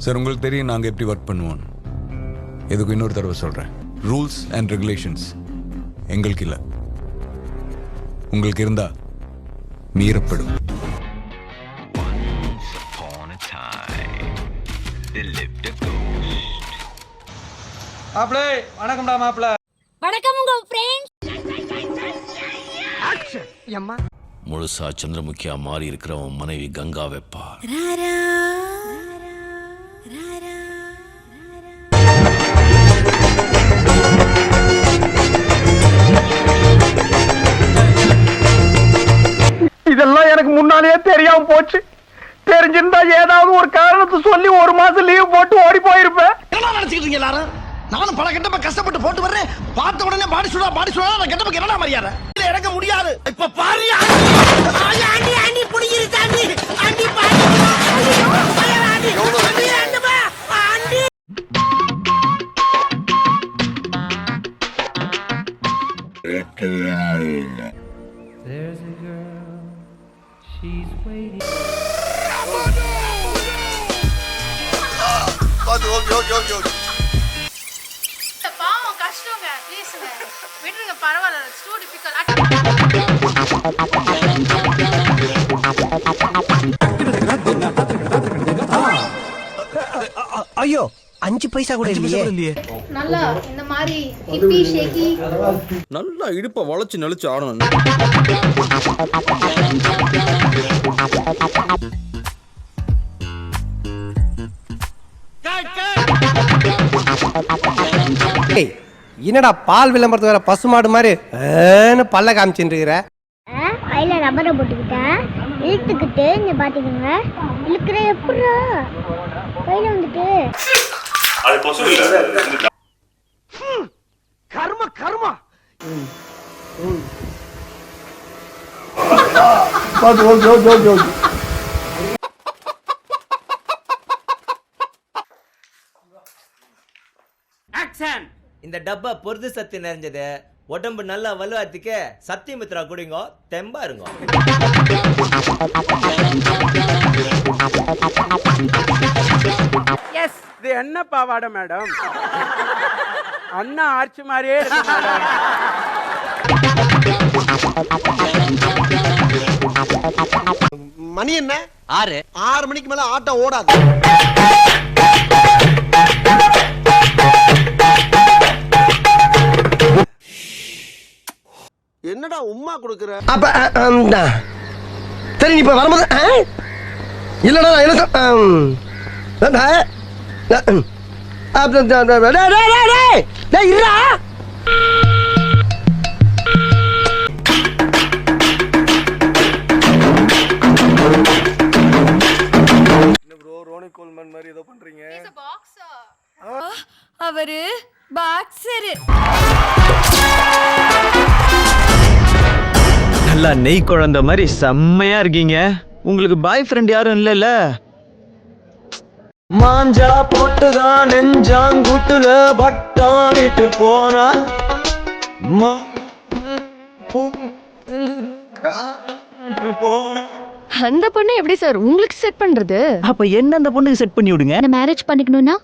Sir உங்களுக்கு தெரியும் நாங்கள் எப்படி ஒர்க் பண்ணுவோம். எதுக்கு இன்னொரு தடவை சொல்கிறேன், ரூல்ஸ் அண்ட் ரெகுலேஷன்ஸ் எங்களுக்கு இல்லை, உங்களுக்கு இருந்தா மீறப்படும். மாப்ளே வணக்கம்டா மாப்ள. வணக்கம் உங்க ஃப்ரெண்ட்ஸ். முழுசா சந்திரமுகியா மாறி இருக்கிறவன் மனைவி கங்கா வெப்பா. இதெல்லாம் எனக்கு முன்னாலேயே தெரியாம போச்சு. தெரிஞ்சிருந்தா ஏதாவது ஒரு காரணத்தை சொல்லி ஒரு மாசம் லீவ் போட்டு ஓடி போயிருப்பேன். என்ன நினைச்சுக்கிட்டு எல்லாரும்? நானும் பல கெட்டப்ப கஷ்டப்பட்டு போட்டு வர்றேன். பார்த்த உடனே பாடி சுடா நான் கெட்டப்ப என்னடா மரியாதை? இல்ல எனக்கு முடியாது. இப்ப பாரு ஆண்டி ஆண்டி புடிங்கிரு தாண்டி ஆண்டி பாரு aunty aunty There's a girl, she's waiting. பாவம் கஷ்டங்க, ப்ளீஸ்ங்க விட்டுருங்க, பரவாயில்ல. It's two difficult. ஐயோ 5 பைசா கூட இல்லையே. நல்லா இந்த மாதிரி ஹிப்பி ஷேக்கி நல்லா இடுப்ப வளைச்சு நெளிச்சு ஆடணும். என்னடா பால் விளம்பரத்து வர பசுமாடு மாதிரி பல்ல காமிச்சுட்டு இருக்கிற? கையில ரப்பரை போட்டுக்கிட்டேன், இழுத்துக்கிட்டு இங்க பாத்துக்கோங்க. இழுக்கிற எப்படா கையில வந்துட்டு கர்ம கர்மா. இந்த டப்பா பொருது சத்து நிறைஞ்சது. உடம்பு நல்லா வலுவாத்துக்கு சத்தியமித்ரா குடிங்க, தெம்பா இருங்க. எஸ், இது என்ன பாவாடை மேடம்? அண்ணா ஆர்ச்சி மாதிரியே இருக்கு மேடம். மணி என்ன? 6 மணிக்கு மேல ஆட்டோ ஓடாது. என்னடா உம்மா கொடுக்குற? சரி, நீ இப்ப வரும்போது இல்லடா ரோனி கோல்மன் மாதிரி ஏதோ பண்றீங்க. அவரு பாக்ஸர். நல்லா நெய் குழந்த மாதிரி செம்மையா இருக்கீங்க. உங்களுக்கு பாய் ஃப்ரெண்ட் யாரும் இல்லைல்ல? மாஞ்சா போட்டுதான் நெஞ்சாங்குட்டுல பட்டாணிட்டு போனா அந்த பொண்ணு எப்படி சார் உங்களுக்கு செட் பண்றது? அப்ப என்ன அந்த பொண்ணுக்கு செட் பண்ணி விடுங்க. மேரேஜ் பண்ணிக்கணும்னா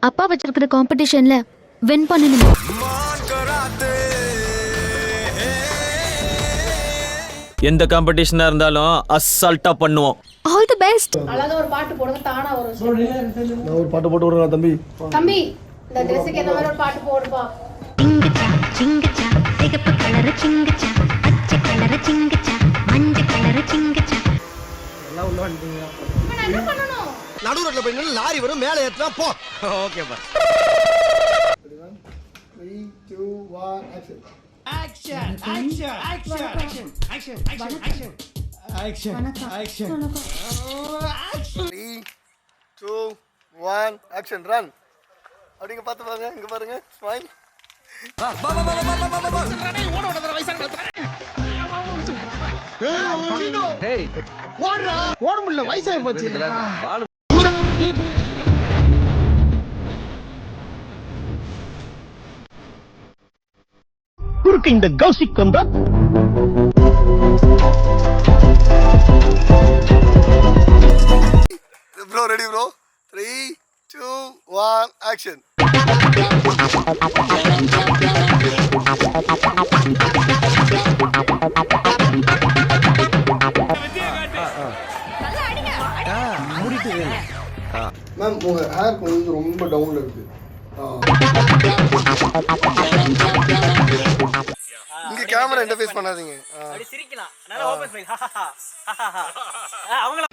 அப்பா வச்சிருக்கிற காம்படிஷன்ல வின் பண்ணணும். எந்த காம்படிஷனா இருந்தாலும் அசால்ட்டா பண்ணுவோம். All the best. அழகா ஒரு பாட்டு போடுங்க, தானா வரும். நான் ஒரு பாட்டு போட்டு விடுறேன் தம்பி. தம்பி இந்த ட்ரெஸ்ஸுக்கு ஏத்த மாதிரி ஒரு பாட்டு போடுப்பா. சிங்கச்சா சிங்கச்சா சிகப்பு கலர் சிங்கச்சா பச்சை கலர் சிங்கச்சா மஞ்சள் கலர் சிங்கச்சா. எல்லாம் உள்ள வந்துட்டீங்க. இப்போ நான் என்ன பண்ணனும்? நடு ரோட்ல போய் நின்னு லாரி வரும், மேலே ஏத்துனா போ. ஓகே பா. 3 2 1 action. Action action action action action action action action 3 2 1 action run. அப்படிங்க பார்த்து பாருங்க, இங்க பாருங்க, ஸ்மைல். ஓட முடியல, வயசாகி போச்சு. குறுக்கு இந்த கௌசிக் வந்தா bro. Ready bro? 3 2, 1 action. Ma'am உங்க ஹேர் கொஞ்சம் ரொம்ப டவுன்ல இருக்கு. இங்க கேமரா இன்டர்ஃபேஸ் பண்ணாதீங்க. அப்படி சிரிக்கலாம். நல்லா ஓபன் ஸ்மைல். அவங்கள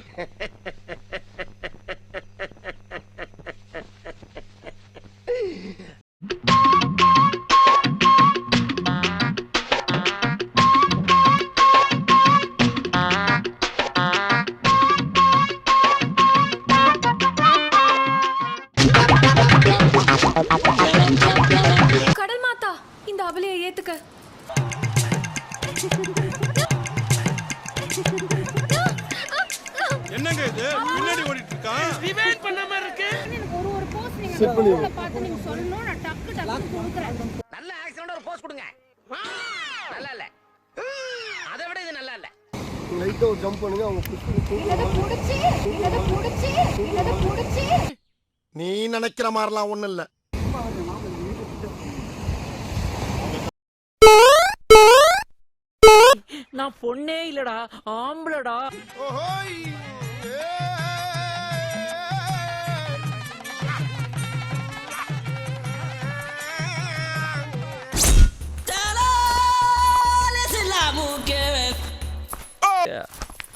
கடல் மாதா இந்த அபலையை ஏத்துக்க. என்னங்க இது முன்னாடி ஓடிட்டு இருக்கான் ரிவைண்ட் பண்ண மாதிரி இருக்கு எனக்கு ஒரு போஸ் நீங்க போன்ல பார்த்து நீங்க சொல்லணும் நான் டக்கு டக்கு கொடுக்குறேன். நல்ல ஆக்சன்டா ஒரு போஸ் கொடுங்க. நல்லா இல்ல. அதை விட இது நல்லா இல்ல. லைட்டா ஒரு ஜம்ப் பண்ணுங்க அவங்க புடிச்சி நீ நினைக்கிற மாதிரிலாம் ஒண்ணும் இல்ல. நான் பொண்ணே இல்லடா, ஆம்பளடா.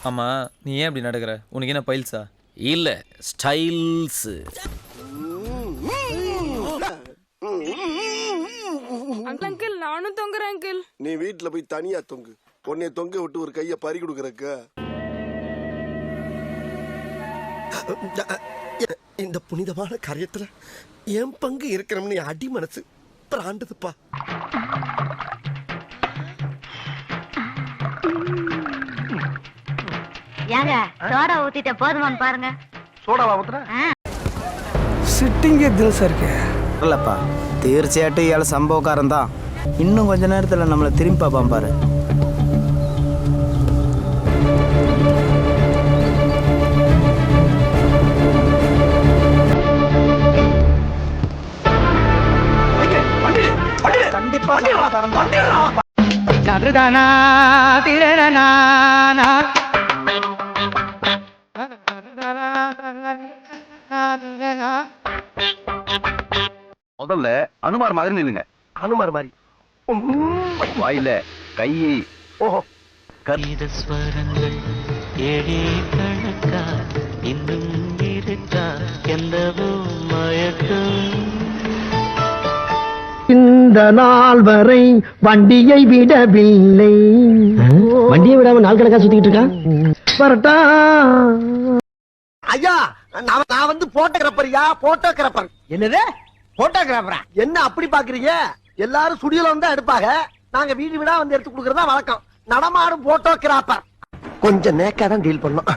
ஆமா நீ ஏன் இப்படி நடக்கிற? உனக்கு என்ன பைல்ஸா? இல்ல ஸ்டைல்ஸ். அங்கிள் நானும் தொங்குறேன் அங்கிள். நீ வீட்டுல போய் தனியா தொங்கு. உன்னைய தொங்க விட்டு ஒரு கைய பறி கொடுக்கறக்க. இந்த புனிதமான காரியத்துல என் பங்கு இருக்கிறோம்னு அடி மனசு பிராண்டதுப்பா. ஏங்க சோடா ஊத்திட்ட போதுமான்னு பாருங்க. சோடாவா ஊத்துற? சிட்டிங்கே தில்ஸா இருக்கு இல்லப்பா. தீர்ச்சியாட்டு ஏழு சம்பவக்காரன் தான். இன்னும் கொஞ்ச நேரத்துல நம்மளை திரும்பி பார்ப்பான் பாரு. கண்டிப்பா நடுதானா திரனா முதல்ல அனுமார் மாதிரி நில்லுங்க. அனுமார் மாதிரி வாயில கை. ஓஹோ ஸ்வரங்கள் ஏழே கணக்கா இன்னும் இருக்கா எந்தவோ மயக்கம். இந்த நாள் வரை வண்டியை விடவில்லை. வண்டியை விடாம நாள் கணக்கா சுத்திக்கிட்டு இருக்கான். வரட்டா ஐயா. நான் வந்து போட்டோகிராஃபர்யா. போட்டோகிராஃபர். என்னது போட்டோகிராஃபரா? என்ன அப்படி பாக்குறீங்க? எல்லாரும் ஸ்டுடியோல வந்து எடுப்பாங்க. நாங்க வீடு வீடா வந்து எடுத்து கொடுக்கறதா வழக்கம். நடமாடும் போட்டோகிராஃபர். கொஞ்சம் நேக்கா தான் டீல் பண்ணோம்.